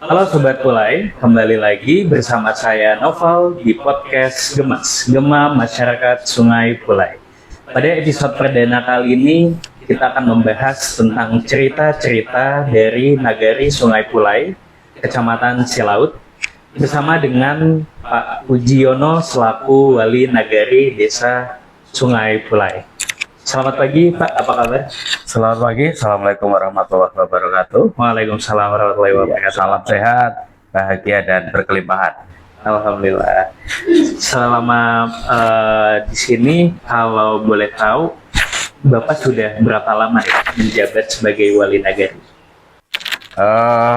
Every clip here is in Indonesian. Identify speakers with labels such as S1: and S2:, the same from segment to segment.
S1: Halo Sobat Pulai, kembali lagi bersama saya Noval di podcast Gemas, Gema Masyarakat Sungai Pulai. Pada episode perdana kali ini, kita akan membahas tentang cerita-cerita dari Nagari Sungai Pulai, Kecamatan Silaut, bersama dengan Pak Pujiono selaku Wali Nagari Desa Sungai Pulai. Selamat pagi Pak, apa kabar?
S2: Selamat pagi, Assalamualaikum warahmatullahi wabarakatuh.
S1: Waalaikumsalam warahmatullahi wabarakatuh.
S2: Salam sehat, bahagia, dan berkelimpahan.
S1: Alhamdulillah. Selama di sini, kalau boleh tahu, Bapak sudah berapa lama ya menjabat sebagai Wali Nagari?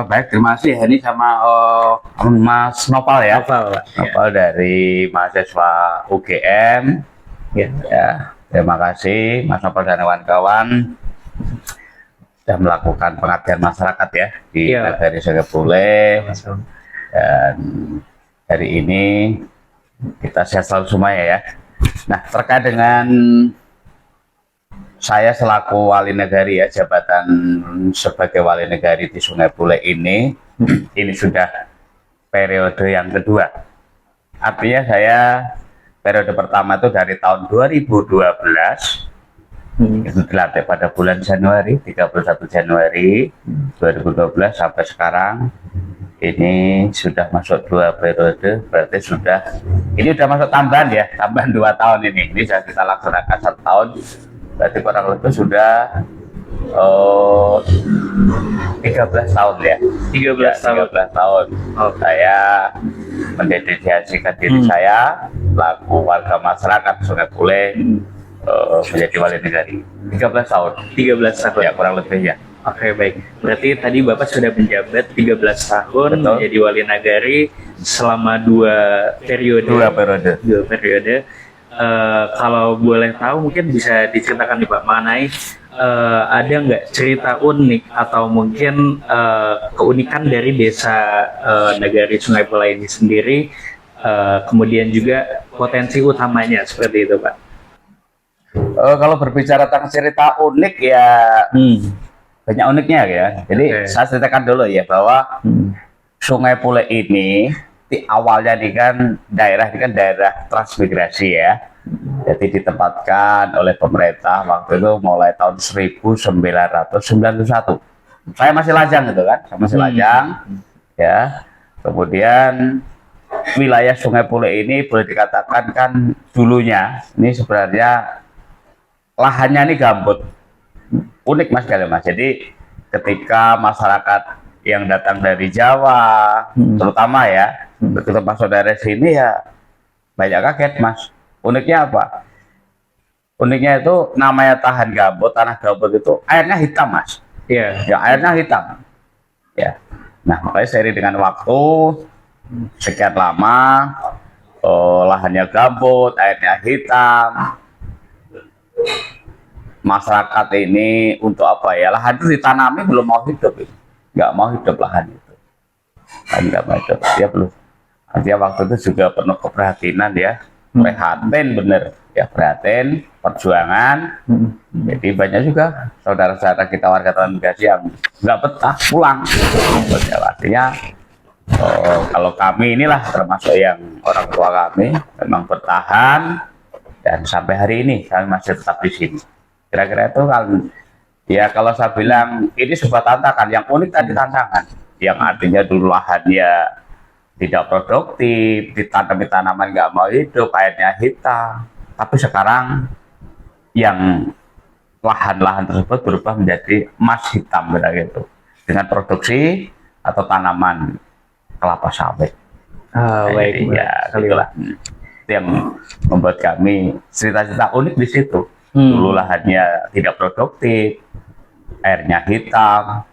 S2: Baik, terima kasih Hani sama Mas Nopal ya.
S1: Noval, Pak.
S2: Nopal dari mahasiswa UGM. Ya, terima kasih Mas Nopal dan kawan-kawan sudah melakukan pengabdian masyarakat ya di Nagari Sungai Pulai. Dan hari ini kita sehat selalu semuanya ya. Nah, terkait dengan saya selaku Wali Nagari ya, jabatan sebagai Wali Nagari di Sungai Pulai ini sudah periode yang kedua. Artinya saya periode pertama itu dari tahun 2012, itu dilantik pada bulan Januari, 31 Januari 2012 sampai sekarang. Ini sudah masuk 2 periode, berarti ini sudah masuk tambahan ya, tambahan 2 tahun ini sudah kita laksanakan 1 tahun, berarti kurang lebih sudah 13 tahun ya. 13 tahun. Saya mendedikasikan diri saya laku warga masyarakat Sungai Pulai menjadi Wali Nagari. 13 tahun.
S1: 13 tahun.
S2: Ya, kurang lebih ya.
S1: Oke, baik. Berarti tadi Bapak sudah menjabat 13 tahun. Betul. Menjadi Wali Nagari selama 2 periode.
S2: 2 periode.
S1: Kalau boleh tahu mungkin bisa diceritakan nih Pak mengenai ada nggak cerita unik atau mungkin keunikan dari desa Nagari Sungai Pulai ini sendiri, kemudian juga potensi utamanya seperti itu Pak.
S2: Kalau berbicara tentang cerita unik ya banyak uniknya ya. Jadi saya ceritakan dulu ya bahwa Sungai Pulai ini di awalnya ini kan daerah transmigrasi ya. Jadi ditempatkan oleh pemerintah waktu itu mulai tahun 1991. Saya masih lajang gitu kan, ya. Kemudian wilayah Sungai Pulai ini boleh dikatakan kan dulunya ini sebenarnya lahannya ini gambut. Unik Mas kali Mas. Jadi ketika masyarakat yang datang dari Jawa, terutama ya, begitu masuk dari sini ya banyak kaget Mas. Uniknya apa? Uniknya itu namanya tanah gambut itu airnya hitam Mas.
S1: Iya.
S2: Ya, airnya hitam. Ya. Nah, makanya seiring dengan waktu sekian lama lahannya gambut, airnya hitam. Masyarakat ini untuk apa ya? Lahan itu ditanami belum mau hidup, nggak mau hidup lahan itu. Nggak mau hidup, dia belum. Artinya waktu itu juga penuh keprihatinan ya. Prihatin bener ya, prihatin perjuangan. Jadi banyak juga saudara-saudara kita warga transmigrasi yang nggak betah pulang. Artinya kalau kami inilah termasuk yang orang tua kami memang bertahan dan sampai hari ini kami masih tetap di sini. Kira-kira itu kan ya, kalau saya bilang ini sebuah tantangan yang unik tadi, tantangan yang artinya dulu lahannya tidak produktif, ditanami tanaman nggak mau hidup, airnya hitam. Tapi sekarang yang lahan-lahan tersebut berubah menjadi emas hitam gitu, dengan produksi atau tanaman kelapa sawit.
S1: Baik
S2: ya, itulah yang membuat kami cerita-cerita unik di situ. Dulu lahannya tidak produktif, airnya hitam.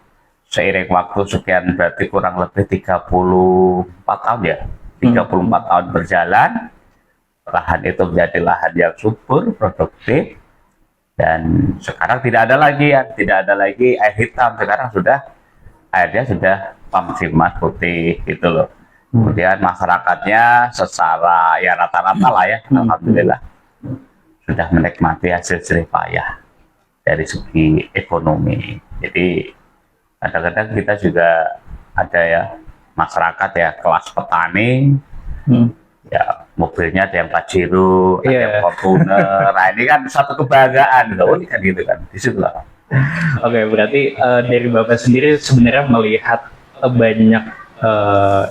S2: Seiring waktu sekian berarti kurang lebih 34 tahun ya, 34 tahun berjalan, lahan itu menjadi lahan yang subur, produktif, dan sekarang tidak ada lagi air hitam. Sekarang airnya sudah emas putih gitu loh. Kemudian masyarakatnya secara ya rata-rata lah ya, alhamdulillah sudah menikmati hasil jerih payah dari segi ekonomi. Jadi kadang-kadang kita juga ada ya masyarakat ya, kelas petani, ya mobilnya ada yang Pajero, ada yang Fortuner. Nah ini kan satu kebanggaan, gitu. Oh ini kan gitu kan, di situ lah.
S1: Oke, berarti dari Bapak sendiri sebenarnya melihat banyak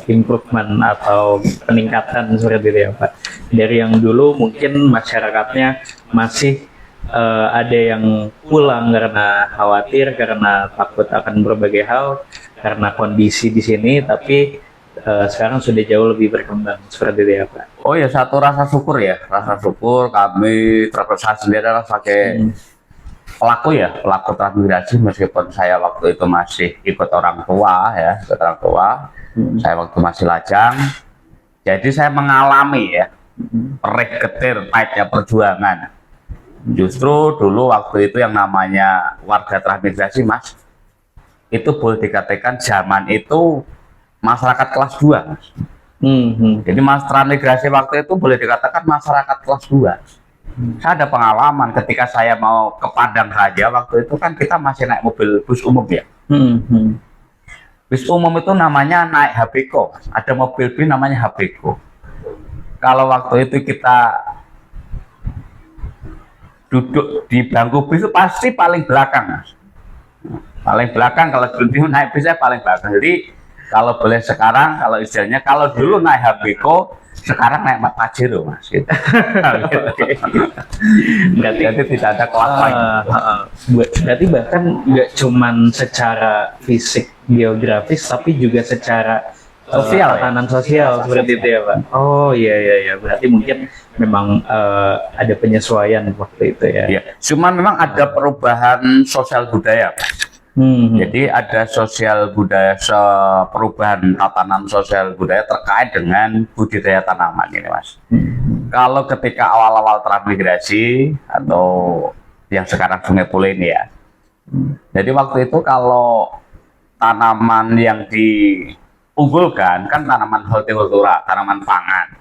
S1: improvement atau peningkatan seperti itu ya Pak. Dari yang dulu mungkin masyarakatnya masih ada yang pulang karena khawatir, karena takut akan berbagai hal, karena kondisi di sini, tapi sekarang sudah jauh lebih berkembang seperti itu ya Pak.
S2: Oh ya, satu rasa syukur ya, rasa syukur kami saya sendiri adalah sebagai pelaku transmigrasi, meskipun saya waktu itu masih ikut orang tua ya, saya waktu masih lajang, jadi saya mengalami ya perih getir pahitnya perjuangan. Justru dulu waktu itu yang namanya warga transmigrasi Mas, itu boleh dikatakan zaman itu masyarakat kelas 2 Mas. Jadi mas transmigrasi waktu itu boleh dikatakan masyarakat kelas 2. Saya ada pengalaman ketika saya mau ke Padang saja, waktu itu kan kita masih naik mobil bus umum ya. Bus umum itu namanya naik Habeko, ada mobil bis namanya Habeko. Kalau waktu itu kita duduk di bangku bis itu pasti paling belakang, Mas. Paling belakang, kalau dulu naik bis saya paling belakang. Jadi kalau boleh sekarang, kalau istilahnya, kalau dulu naik Habeko, sekarang naik Pajero Mas. Gitu. Berarti tidak ada kelas lain.
S1: Berarti bahkan nggak cuman secara fisik geografis, tapi juga secara
S2: sosial,
S1: tatanan sosial seperti itu ya Pak. Oh iya. Berarti mungkin memang ada penyesuaian waktu itu ya.
S2: Iya. Cuman memang ada perubahan sosial budaya, Pak. Jadi ada sosial budaya, perubahan tatanan sosial budaya terkait dengan budidaya tanaman ini Mas. Kalau ketika awal-awal transmigrasi atau yang sekarang Sungai Pule ini ya, jadi waktu itu kalau tanaman yang diunggulkan kan tanaman hortikultura, tanaman pangan.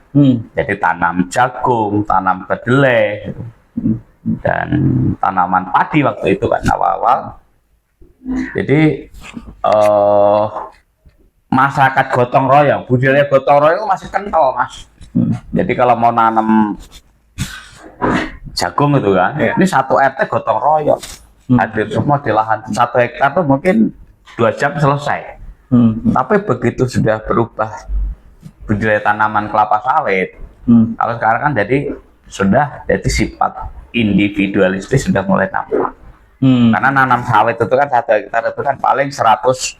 S2: Jadi tanam jagung, tanam kedelai, dan tanaman padi waktu itu kan awal-awal. Jadi masyarakat gotong royong, budidaya gotong royong masih kental Mas. Jadi kalau mau nanam jagung itu kan, ini 1 RT gotong royong, hadir semua di lahan 1 hektar tuh mungkin 2 jam selesai. Tapi begitu sudah berubah budidaya tanaman kelapa sawit, kalau sekarang kan jadi sifat individualistis sudah mulai nampak. Karena nanam sawit itu kan 1 hektar itu kan paling 132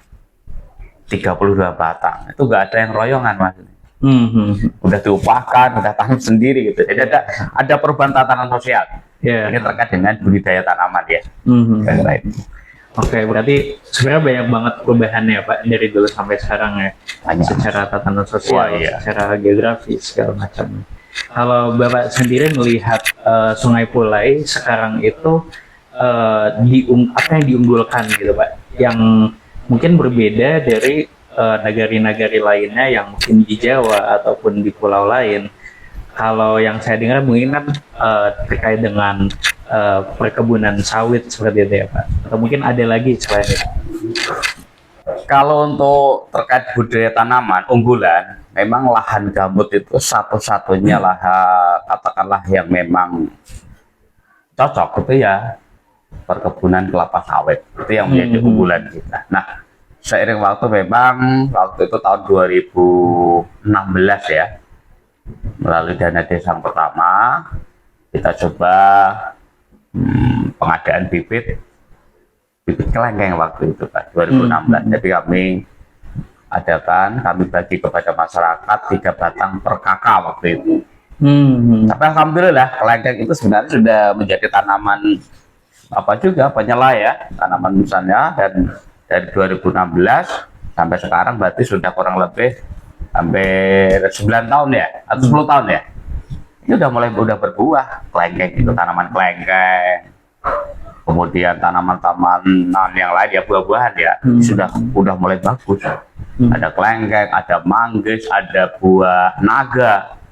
S2: batang. Itu nggak ada yang royongan Mas. Udah diupahkan, udah tanam sendiri gitu. Jadi ada perubahan tatanan sosial. Ini terkait dengan budidaya tanaman ya.
S1: Oke, berarti sebenarnya banyak banget perubahannya Pak dari dulu sampai sekarang ya. Secara tatanan sosial, secara geografis segala macam. Kalau Bapak sendiri melihat Sungai Pulai sekarang itu apa yang diunggulkan gitu Pak, yang mungkin berbeda dari negari-negari lainnya yang mungkin di Jawa ataupun di pulau lain. Kalau yang saya dengar mungkin kan terkait dengan perkebunan sawit seperti itu ya Pak, atau mungkin ada lagi selain itu?
S2: Kalau untuk terkait budaya tanaman unggulan, memang lahan gambut itu satu-satunya lahan katakanlah yang memang cocok gitu ya, perkebunan kelapa sawit itu yang menjadi unggulan kita. Nah, seiring waktu memang waktu itu tahun 2016 ya, melalui dana desa yang pertama kita coba pengadaan bibit kelengkeng waktu itu Pak, 2016. Jadi kami bagi kepada masyarakat 3 batang per kakak waktu itu. Tapi alhamdulillah kelengkeng itu sebenarnya sudah menjadi tanaman penyela ya, tanaman misalnya, dan dari 2016 sampai sekarang berarti sudah kurang lebih hampir 9 tahun ya, atau 10 tahun ya. Ini udah berbuah kelengkeng itu, tanaman kelengkeng. Kemudian tanaman-tanaman yang lain ya, buah-buahan ya, sudah mulai bagus. Ada kelengkeng, ada manggis, ada buah naga.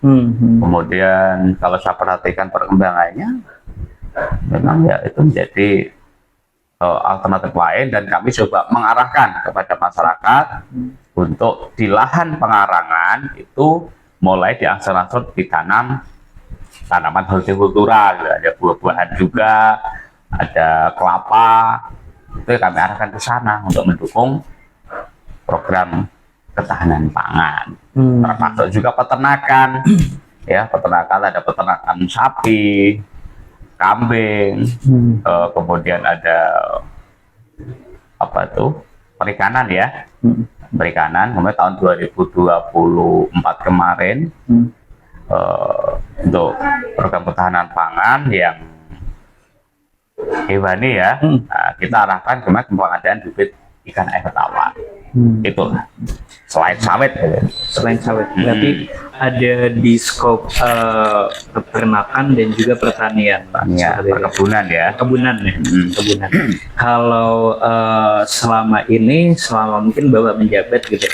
S2: Kemudian kalau saya perhatikan perkembangannya, memang ya itu menjadi alternatif lain, dan kami coba mengarahkan kepada masyarakat untuk di lahan pengarangan itu mulai diangsur-angsur ditanam tanaman hortikultura, ada buah-buahan juga, ada kelapa, itu kami arahkan ke sana untuk mendukung program ketahanan pangan. Termasuk juga peternakan, ya peternakan, ada peternakan sapi, kambing, kemudian ada apa tuh perikanan ya, perikanan. Kemudian tahun 2024 kemarin untuk program ketahanan pangan yang hewani ya, kita arahkan kemarin ke pengadaan bibit ikan air tawar. Itu selain sawit ya.
S1: Selain sawit, berarti ada di skop peternakan dan juga pertanian,
S2: perkebunan ya.
S1: Kebunan ya, kebunan. Kalau selama ini, selama mungkin Bapak menjabat gitu,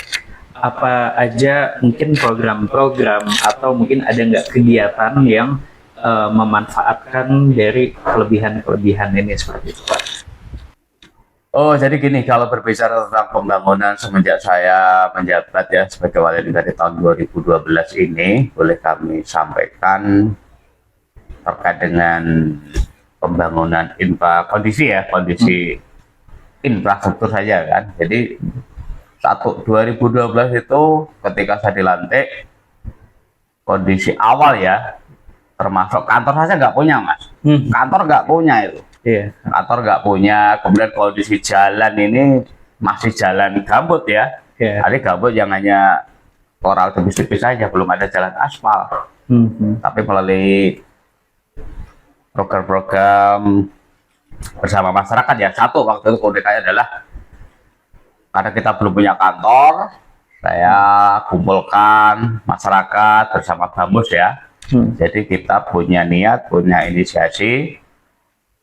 S1: apa aja mungkin program-program atau mungkin ada nggak kegiatan yang memanfaatkan dari kelebihan-kelebihan ini seperti itu, Pak?
S2: Oh, jadi gini, kalau berbicara tentang pembangunan semenjak saya menjabat ya sebagai wali negara tahun 2012 ini, boleh kami sampaikan terkait dengan pembangunan kondisi infrastruktur saja kan. Jadi 2012 itu ketika saya dilantik, kondisi awal ya, termasuk kantor saja nggak punya, Mas. Kantor nggak punya itu.
S1: Iya.
S2: Kantor nggak punya, kemudian kondisi jalan ini masih jalan gambut ya. Ada gambut yang hanya koral tipis-tipis saja, belum ada jalan aspal. Tapi melalui program-program bersama masyarakat ya, satu waktu itu keunikannya adalah karena kita belum punya kantor, saya kumpulkan masyarakat bersama Bamus ya. Jadi kita punya niat, punya inisiasi,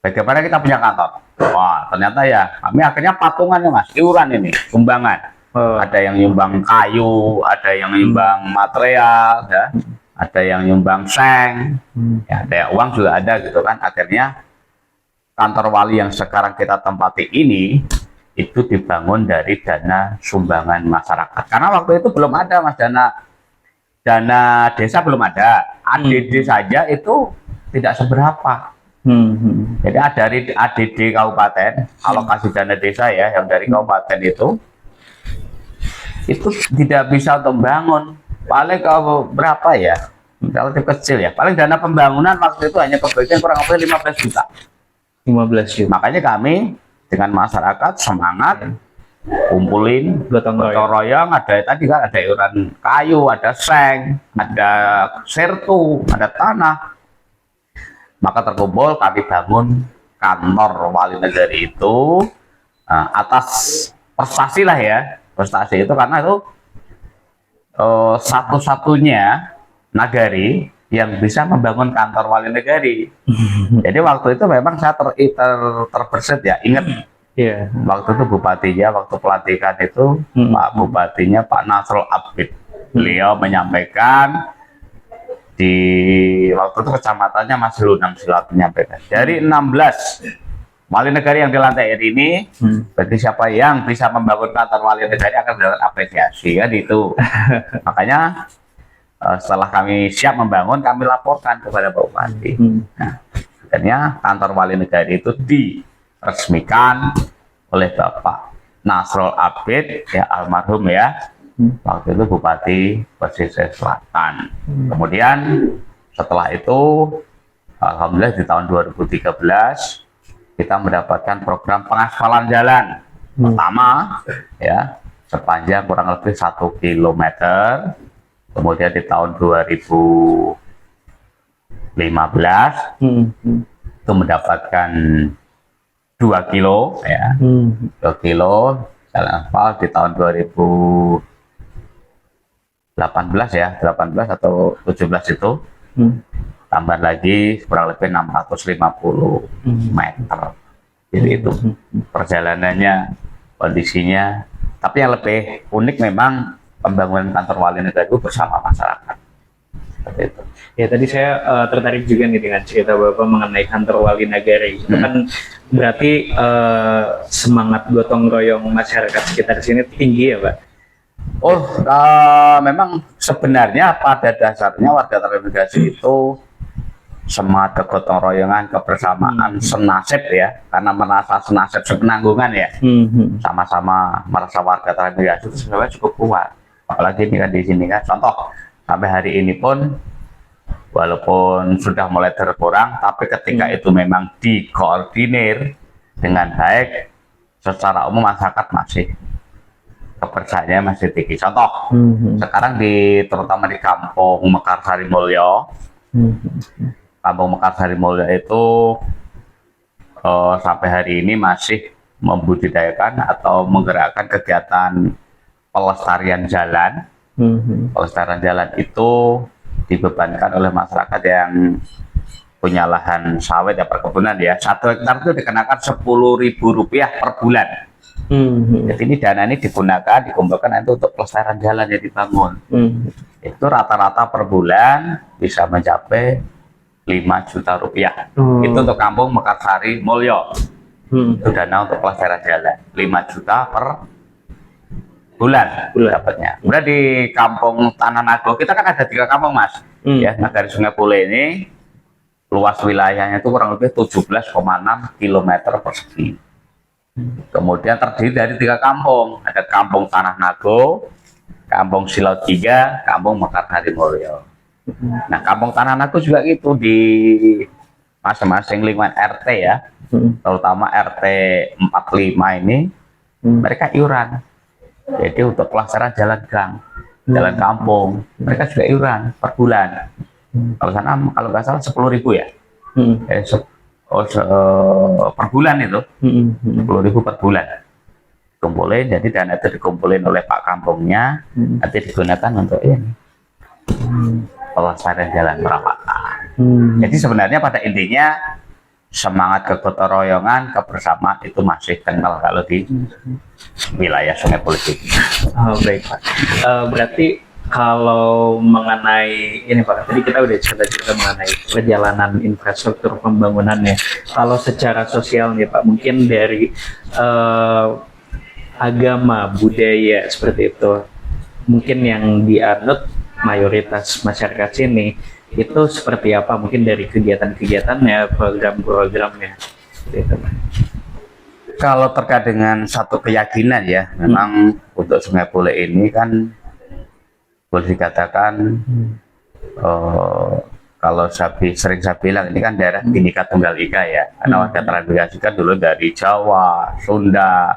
S2: bagaimana kita punya kantor. Wah, ternyata ya kami akhirnya patungan ya Mas, iuran ini, sumbangan. Ada yang nyumbang kayu, ada yang nyumbang material, ya, ada yang nyumbang seng, ya, ada yang uang juga ada gitu kan. Akhirnya kantor wali yang sekarang kita tempati ini itu dibangun dari dana sumbangan masyarakat. Karena waktu itu belum ada Mas, dana desa belum ada. ADD saja itu tidak seberapa. Jadi dari ADD kabupaten, alokasi dana desa ya yang dari kabupaten itu tidak bisa untuk membangun. Paling kalau berapa ya, relatif kecil ya, paling dana pembangunan waktu itu hanya kebagian kurang lebih 15 juta.
S1: 15 juta.
S2: Makanya kami dengan masyarakat semangat kumpulin gotong royong, ada tadi kan, ada iuran kayu, ada seng, ada sertu, ada tanah. Maka terkumpul kami bangun kantor wali negari itu atas prestasi lah ya, prestasi itu karena itu satu-satunya nagari yang bisa membangun kantor wali negari. Jadi waktu itu memang saya terbersit ya, ingat waktu itu bupatinya, waktu pelantikan itu Pak Bupatinya Pak Nasrul Abid, beliau menyampaikan di waktu itu kecamatannya Mas Lunam Silat menyampaikan dari 16 wali negara yang dilantik hari ini, bagi siapa yang bisa membangun kantor wali negara akan mendapatkan apresiasi kan itu. Makanya setelah kami siap membangun, kami laporkan kepada Pak Bupati. Nah, akhirnya kantor wali negara itu diresmikan oleh Bapak Nasrul Abid ya, almarhum ya, waktu itu Bupati Pesisir Selatan. Kemudian setelah itu alhamdulillah di tahun 2013 kita mendapatkan program pengasfalan jalan pertama ya, sepanjang kurang lebih 1 kilometer. Kemudian di tahun 2015 itu mendapatkan 2 kilo ya, 2 kilo jalan aspal. Di tahun 2018 ya, 18 atau 17 itu tambah lagi kurang lebih 650 meter. Jadi itu perjalanannya, kondisinya. Tapi yang lebih unik memang pembangunan kantor wali negara itu bersama masyarakat. Seperti itu.
S1: Ya, tadi saya tertarik juga nih dengan cerita Bapak mengenai kantor wali negara. Itu kan berarti semangat gotong royong masyarakat sekitar sini tinggi ya Pak?
S2: Memang sebenarnya pada dasarnya warga transmigrasi itu semangat kegotong royongan, kebersamaan, senasib ya, karena merasa senasib sepenanggungan ya, sama-sama merasa warga transmigrasi itu sebenarnya cukup kuat. Apalagi ini kan di sini kan, contoh sampai hari ini pun walaupun sudah mulai berkurang, tapi ketika itu memang dikoordinir dengan baik, secara umum masyarakat masih kepercayaannya masih tinggi. Contoh, sekarang terutama di Kampung Mekarsari Mulyo, Kampung Mekarsari Mulyo itu sampai hari ini masih membudidayakan atau menggerakkan kegiatan pelestarian jalan. Pelestarian jalan itu dibebankan oleh masyarakat yang punya lahan sawit ya, perkebunan ya. 1 hektar itu dikenakan Rp10.000 per bulan. Jadi ini dana ini dikumpulkan itu untuk pelestarian jalan yang dibangun. Itu rata-rata per bulan bisa mencapai Rp5 juta. Itu untuk Kampung Mekarsari Mulyo. Itu dana untuk pelestarian jalan 5 juta per bulan dapatnya. Kemudian di Kampung Tanah Nago, kita kan ada 3 kampung Mas. Ya, nah dari Sungai Pule ini luas wilayahnya itu kurang lebih 17,6 km persegi. Kemudian terdiri dari 3 kampung, ada Kampung Tanah Nago, Kampung Silau 3, Kampung Mekarsari Mulyo. Nah, Kampung Tanah Nago juga gitu di masing-masing lingkungan RT ya, terutama RT 45 ini mereka iuran. Jadi untuk pelaksanaan jalan gang, jalan kampung, mereka juga iuran per bulan. Kalau sana kalau nggak salah 10.000 ya. Per bulan itu 10.000 per bulan kumpulin. Jadi dana itu dikumpulin oleh Pak Kampungnya, nanti digunakan untuk ini pelestarian jalan perapatan. Jadi sebenarnya pada intinya semangat kegotong royongan, kebersamaan itu masih kental kalau di wilayah Sungai Pule.
S1: Baik Pak, berarti kalau mengenai ini Pak, tadi kita udah cerita mengenai perjalanan infrastruktur pembangunannya. Kalau secara sosial nih Pak, mungkin dari agama, budaya seperti itu, mungkin yang dianut mayoritas masyarakat sini itu seperti apa? Mungkin dari kegiatan-kegiatannya, program-programnya, seperti itu Pak.
S2: Kalau terkait dengan satu keyakinan ya, memang untuk Sungai Pule ini kan boleh dikatakan kalau sering saya bilang ini kan daerah Bhinneka Tunggal Ika ya, karena warga transmigrasi kan dulu dari Jawa, Sunda,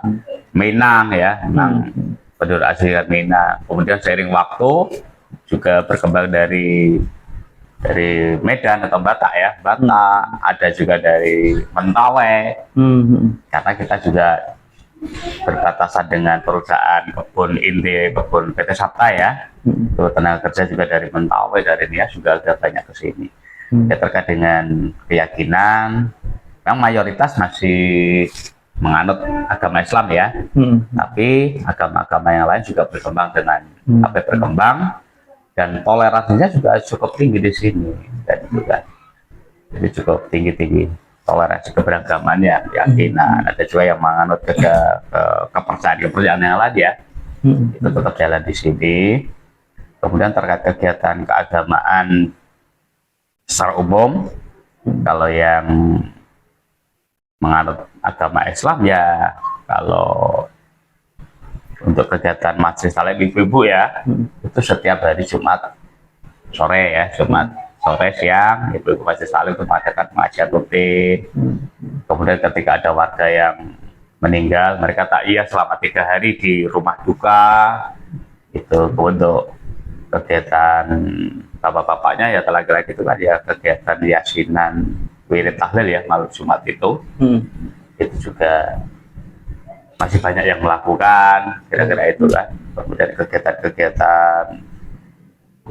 S2: Minang ya, memang penduduk asli Minang. Kemudian seiring waktu juga berkembang dari Medan atau Batak ya, Batak, ada juga dari Mentawai, karena kita juga berbatasan dengan perusahaan kebun inti, kebun PT Sabta ya, tenaga kerja juga dari Mentawai, dari Nias juga agak banyak ke sini. Ya, terkait dengan keyakinan, memang mayoritas masih menganut agama Islam ya, tapi agama-agama yang lain juga berkembang dengan berkembang. Dan toleransinya juga cukup tinggi di sini, dan juga jadi cukup tinggi toleransi keberagamannya, keyakinan. Ada juga yang menganut kepercayaan yang lain ya, itu tetap jalan di sini. Kemudian terkait kegiatan keagamaan secara umum, kalau yang menganut agama Islam ya, kalau untuk kegiatan majelis taklim ibu-ibu ya, itu setiap hari Jumat sore ya, Jumat sore siang ibu-ibu majelis taklim itu mengadakan pengajian rutin. Kemudian ketika ada warga yang meninggal, mereka takziah selama 3 hari di rumah duka. Itu untuk kegiatan bapak-bapaknya ya, laki-laki itu kan ya kegiatan yasinan, wirid tahlil ya malam Jumat itu. Itu juga masih banyak yang melakukan, kira-kira itu kan. Kemudian kegiatan-kegiatan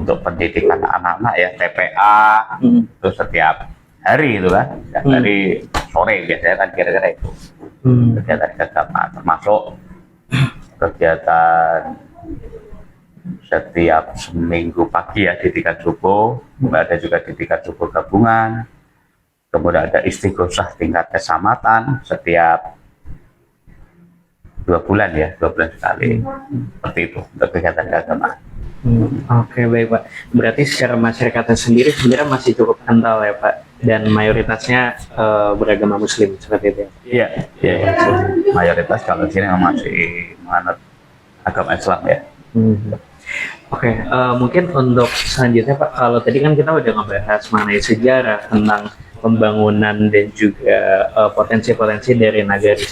S2: untuk pendidikan anak-anak ya, TPA, itu setiap hari itu kan, setiap hari sore biasanya kan, kira-kira itu kegiatan keagamaan, termasuk kegiatan setiap seminggu pagi ya, didikan subuh, ada juga didikan subuh gabungan, kemudian ada istighosah tingkat kecamatan setiap 2 bulan ya, 2 bulan sekali. Seperti itu untuk kegiatan keagamaan.
S1: Oke, baik Pak. Berarti secara masyarakatnya sendiri sebenarnya masih cukup kental ya Pak, dan mayoritasnya beragama Muslim seperti itu.
S2: Iya, iya, iya. Mayoritas kalau di sini memang masih menganut agama Islam ya.
S1: Oke, mungkin untuk selanjutnya Pak, kalau tadi kan kita udah ngebahas mengenai sejarah tentang pembangunan dan juga potensi-potensi dari Nagari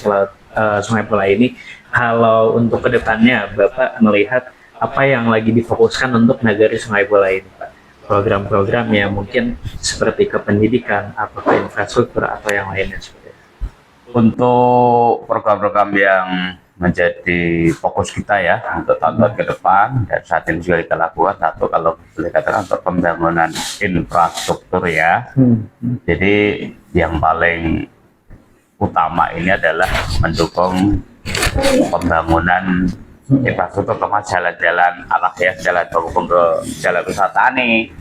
S1: Sungai Pulai ini. Kalau untuk kedepannya, Bapak melihat apa yang lagi difokuskan untuk Nagari Sungai Pulai ini, Pak? Program-program yang mungkin seperti ke pendidikan, atau ke infrastruktur, atau yang lainnya seperti itu.
S2: Untuk program-program yang menjadi fokus kita ya untuk tahun-tahun ke depan, dan saat ini juga kita lakukan, satu kalau boleh katakan untuk pembangunan infrastruktur ya. Jadi yang paling utama ini adalah mendukung pembangunan infrastruktur, terutama jalan-jalan arah ya, jalan penghubung ke jalan wisata nih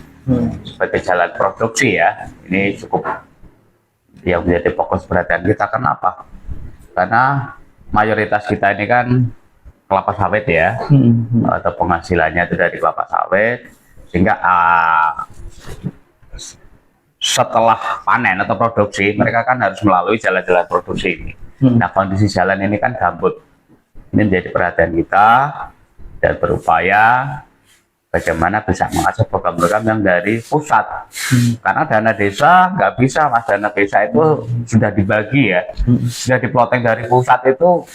S2: sebagai jalan produksi ya. Ini cukup yang menjadi fokus perhatian kita. Kenapa? Karena mayoritas kita ini kan kelapa sawit ya, atau penghasilannya itu dari kelapa sawit, sehingga setelah panen atau produksi mereka kan harus melalui jalan-jalan produksi ini. Nah, kondisi jalan ini kan gambut. Ini menjadi perhatian kita dan berupaya bagaimana bisa mengakses program-program yang dari pusat. Karena dana desa nggak bisa, Mas. Dana desa itu sudah dibagi ya, sudah diplotting dari pusat itu.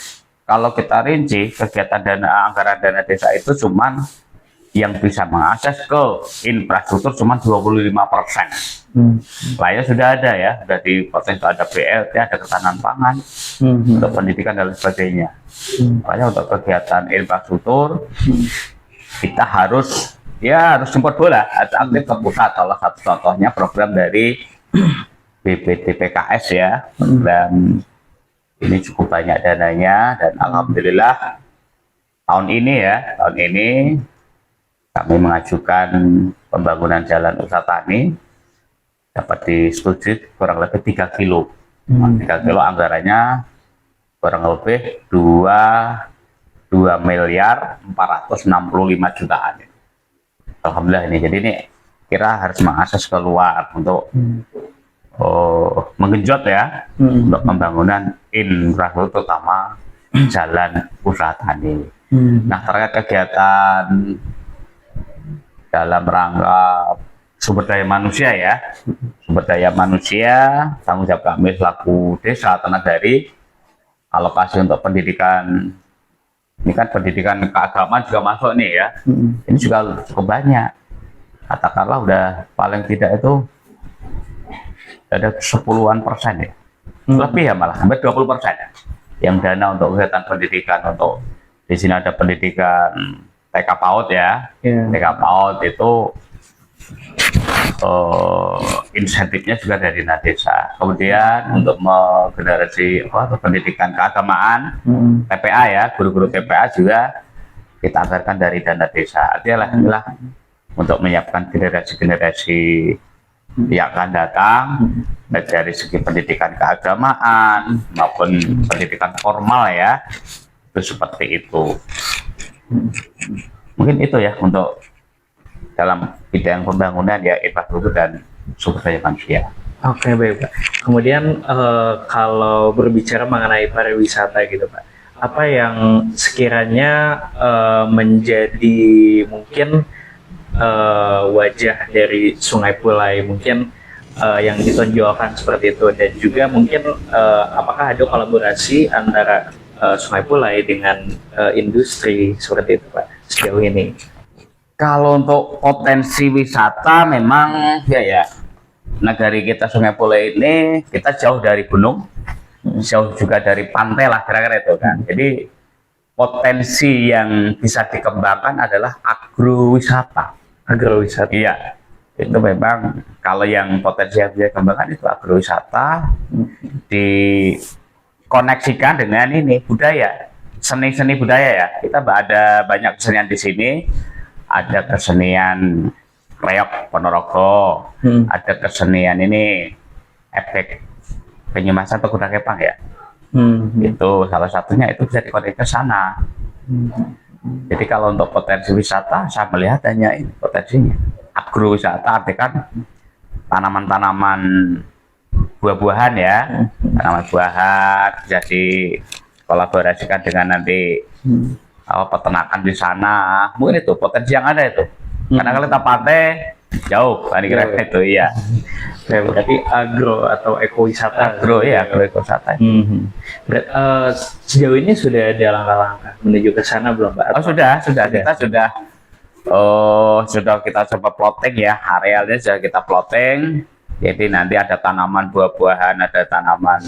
S2: Kalau kita rinci, kegiatan anggaran dana desa itu cuman yang bisa mengakses ke infrastruktur cuma 25%. Lainnya sudah ada ya, sudah dipotong, ada BLT, ada ketahanan pangan, untuk pendidikan dan sebagainya. Makanya untuk kegiatan infrastruktur kita harus jemput bola, aktif ke pusat. Salah satu contohnya program dari BPDPKS ya, dan ini cukup banyak dananya, dan alhamdulillah tahun ini kami mengajukan pembangunan jalan usaha tani dapat disetujui kurang lebih 3 kilo. 3 kilo anggarannya kurang lebih 2.465 jutaan. Alhamdulillah ini. Jadi ini kira harus mengakses keluar untuk menggenjot ya, untuk pembangunan infrastruktur terutama jalan usaha tani. Nah, terkait kegiatan dalam rangka sumber daya manusia ya, tanggung jawab kami selaku desa atau Nagari, alokasi untuk pendidikan, ini kan pendidikan keagamaan juga masuk nih ya. Ini juga cukup banyak, katakanlah udah paling tidak itu ada 10-an% ya, lebih ya, malah hampir 20% yang dana untuk kegiatan pendidikan. Untuk di sini ada pendidikan TK PAUD ya, TK PAUD itu insentifnya juga dari desa. Kemudian untuk generasi pendidikan keagamaan, TPA ya, guru-guru TPA juga kita anggarkan dari dana desa. Artinya lah untuk menyiapkan generasi-generasi yang akan datang, baik dari segi pendidikan keagamaan maupun pendidikan formal ya, itu seperti itu. Mungkin itu ya untuk dalam bidang pembangunan ya, infrastruktur dan sumber daya manusia.
S1: Oke, baik Pak. Kemudian kalau berbicara mengenai pariwisata gitu Pak, apa yang sekiranya menjadi mungkin wajah dari Sungai Pulai mungkin yang ditonjolkan seperti itu, dan juga mungkin apakah ada kolaborasi antara Sungai Pulai dengan industri seperti itu Pak sejauh ini?
S2: Kalau untuk potensi wisata memang ya Nagari kita Sungai Pulai ini kita jauh dari gunung, jauh juga dari pantai lah kira-kira itu kan. Jadi potensi yang bisa dikembangkan adalah agrowisata. Iya, itu memang kalau yang potensi yang bisa dikembangkan itu agrowisata, dikoneksikan dengan ini budaya, seni-seni budaya ya. Kita ada banyak kesenian di sini. Ada kesenian reok Ponorogo, ada kesenian ini efek penyemasan atau kuda kepang ya. Itu salah satunya itu bisa dikonek ke sana. Jadi kalau untuk potensi wisata, saya melihat hanya ini potensinya. Agrowisata artinya kan tanaman-tanaman buah-buahan ya, tanaman buahan bisa dikolaborasikan dengan nanti peternakan di sana. Mungkin itu potensi yang ada itu. Karena kalau kita pantai jauh, kan kira itu ya.
S1: Berarti agro atau ekowisata.
S2: Agro ya, agrowisata.
S1: Sejauh ini sudah ada langkah-langkah menuju ke sana belum, Pak?
S2: Oh sudah. Kita sudah kita coba plotting ya, arealnya sudah kita plotting. Jadi nanti ada tanaman buah-buahan, ada tanaman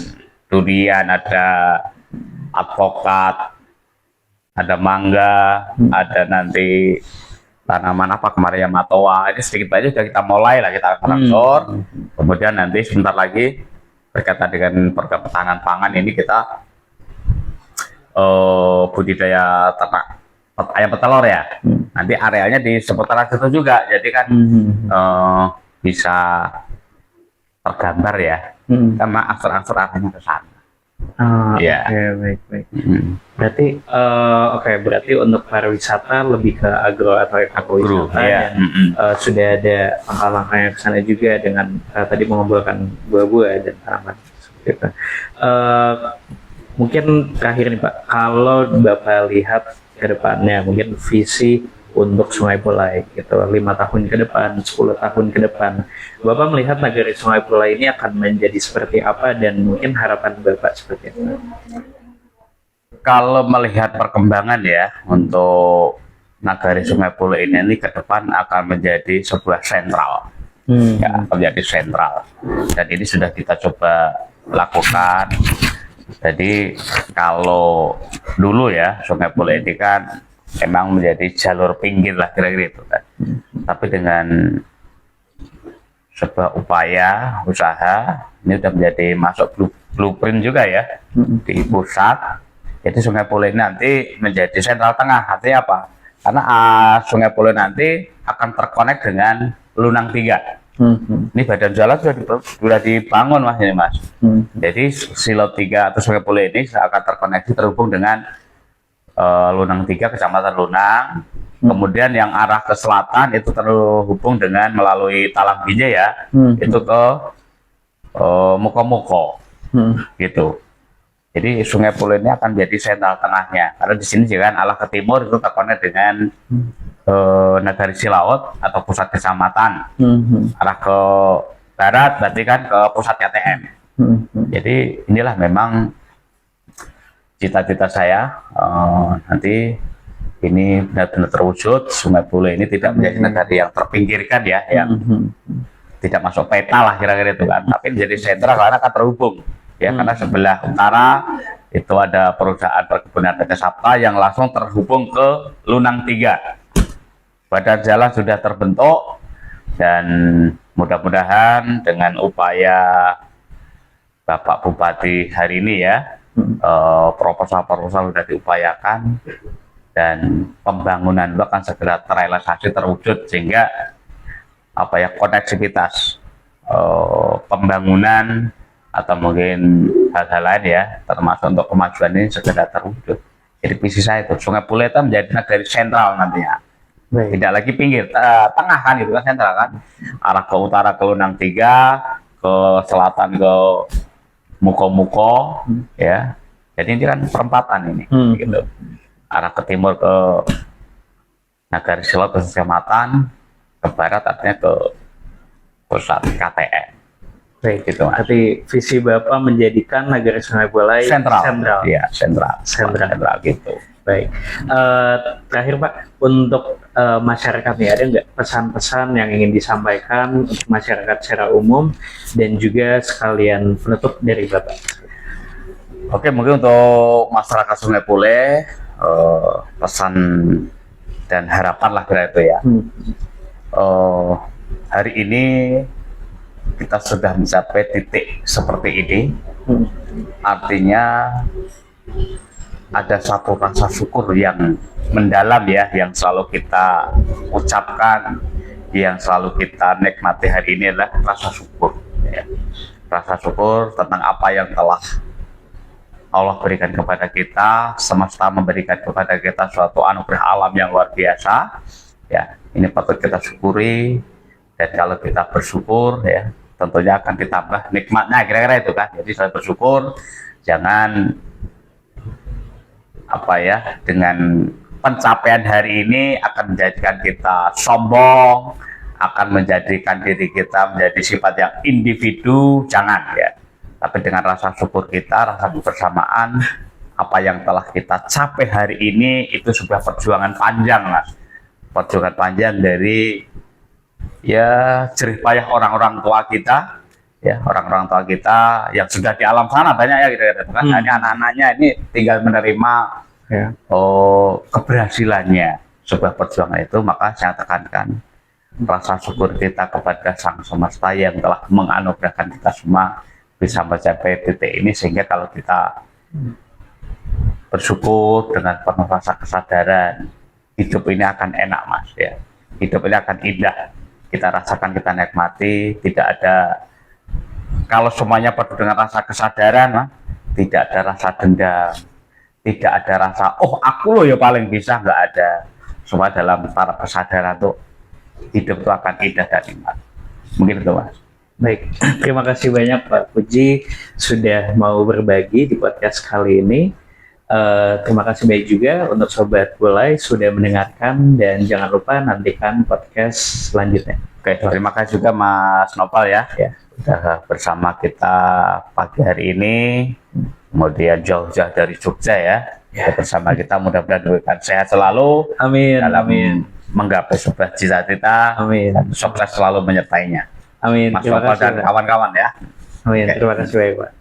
S2: durian, ada alpukat, ada mangga, ada nanti tanaman apa kemarin yang matoa. Ini sedikit aja sudah kita mulai lah, kita transfer. Kemudian nanti sebentar lagi berkaitan dengan program ketahanan pangan ini kita budidaya ternak ayam petelur ya. Nanti arealnya di seputaran situ juga, jadi kan bisa tergambar ya, karena aksur-aksur arahnya ke sana.
S1: Ya. Baik. Berarti berarti untuk pariwisata lebih ke agro atau ekowisata
S2: ya.
S1: Sudah ada langkah-langkahnya ke sana juga dengan tadi mengumpulkan buah-buah dan tanaman seperti itu. Mungkin terakhir nih Pak, kalau Bapak lihat ke depannya, mungkin visi untuk Sungai Pulai gitu, 5 tahun ke depan, 10 tahun ke depan, Bapak melihat Nagari Sungai Pulai ini akan menjadi seperti apa dan mungkin harapan Bapak seperti apa?
S2: Kalau melihat perkembangan ya untuk Nagari Sungai Pulai ini ke depan akan menjadi sebuah sentral, ya, menjadi sentral, dan ini sudah kita coba lakukan. Jadi kalau dulu ya Sungai Pulai ini kan emang menjadi jalur pinggir lah kira-kira itu kan. Tapi dengan sebuah upaya usaha ini sudah menjadi masuk blueprint juga ya di pusat. Jadi Sungai Pulai nanti menjadi sentral tengah. Artinya apa? Karena Sungai Pulai nanti akan terkonek dengan Lunang 3. Ini badan jalan sudah dibangun Mas ini Mas. Jadi Silo 3 atau Sungai Pulai ini akan terkoneksi terhubung dengan Lunang 3, Kecamatan Lunang. Kemudian yang arah ke selatan itu terhubung dengan melalui Talang Binjai ya, itu ke Muko-Muko, gitu. Jadi Sungai Pulai ini akan jadi sentral tengahnya. Karena di sini juga arah ke timur itu terkonek dengan Nagari Silaut atau pusat kecamatan. Arah ke barat berarti kan ke pusat KTM. Jadi inilah memang cita-cita saya, nanti ini benar-benar terwujud. Sungai Pulai ini tidak menjadi nagari yang terpinggirkan ya, yang tidak masuk peta lah kira-kira itu kan, tapi menjadi sentra karena akan terhubung ya, karena sebelah utara itu ada perusahaan perkebunan PT Sapta yang langsung terhubung ke Lunang 3. Badan jalan sudah terbentuk dan mudah-mudahan dengan upaya Bapak Bupati hari ini ya, proposal-proposal sudah diupayakan dan pembangunan itu akan segera terrealisasi, terwujud, sehingga apa ya, konektivitas pembangunan atau mungkin hal-hal lain ya, termasuk untuk kemajuan ini segera terwujud. Jadi visi saya itu Sungai Pulai itu menjadi nagari sentral nantinya. Tidak lagi pinggir, tengah kan gitu kan, sentral kan, arah ke utara ke Lunang 3, ke selatan ke Muko-Muko ya. Jadi ini kan perempatan ini gitu. Arah ke timur ke Nagari Silaut ke kecamatan, ke barat artinya ke pusat KTM.
S1: Baik, gitu. Berarti visi Bapak menjadikan Nagari Sungai Pulai
S2: sentral.
S1: Ya,
S2: sentral gitu.
S1: Baik. Terakhir Pak, untuk masyarakat nih, ada nggak pesan-pesan yang ingin disampaikan untuk masyarakat secara umum dan juga sekalian penutup dari Bapak?
S2: Oke, mungkin untuk masyarakat Sungai Pulai, pesan dan harapan lah kira itu ya. Hari ini kita sudah mencapai titik seperti ini, artinya ada satu rasa syukur yang mendalam ya, yang selalu kita ucapkan, yang selalu kita nikmati hari ini adalah rasa syukur ya. Rasa syukur tentang apa yang telah Allah berikan kepada kita, semesta memberikan kepada kita suatu anugerah alam yang luar biasa. Ya, ini patut kita syukuri. Dan kalau kita bersyukur, ya, tentunya akan ditambah nikmatnya, kira-kira itu kan. Jadi saya bersyukur, jangan dengan pencapaian hari ini akan menjadikan kita sombong, akan menjadikan diri kita menjadi sifat yang individu, jangan ya. Tapi dengan rasa syukur kita, rasa kebersamaan, apa yang telah kita capai hari ini itu sebuah perjuangan panjang, Mas. Perjuangan panjang dari ya jerih payah orang-orang tua kita, ya orang-orang tua kita yang sudah di alam sana banyak ya kira-kira kan. Hanya anak-anaknya ini tinggal menerima keberhasilannya sebuah perjuangan itu. Maka saya tekankan rasa syukur kita kepada Sang Semesta yang telah menganugerahkan kita semua bisa mencapai titik ini, sehingga kalau kita bersyukur dengan penuh rasa kesadaran, hidup ini akan enak, Mas, ya. Hidup ini akan indah, kita rasakan, kita nikmati. Tidak ada, kalau semuanya penuh dengan rasa kesadaran, Mas, tidak ada rasa dendam, tidak ada rasa oh aku loh ya paling bisa, nggak ada. Semua dalam taraf kesadaran tuh hidup itu akan indah dan nikmat. Mungkin itu, Mas.
S1: Baik, terima kasih banyak Pak Puji sudah mau berbagi di podcast kali ini. Terima kasih banyak juga untuk Sobat Pulai sudah mendengarkan, dan jangan lupa nantikan podcast selanjutnya.
S2: Oke, terima kasih juga Mas Nopal ya, sudah bersama kita pagi hari ini, kemudian jauh-jauh dari Jogja ya, bersama kita, mudah-mudahan diberikan sehat selalu.
S1: Amin.
S2: Dalam
S1: Amin.
S2: menggapai sebuah cita-cita.
S1: Amin.
S2: Dan sukses selalu menyertainya.
S1: Amin.
S2: Mas
S1: Terima
S2: Nopal
S1: kasih,
S2: dan
S1: Pak.
S2: kawan-kawan ya.
S1: Amin.
S2: Oke.
S1: Terima kasih banyak, Pak.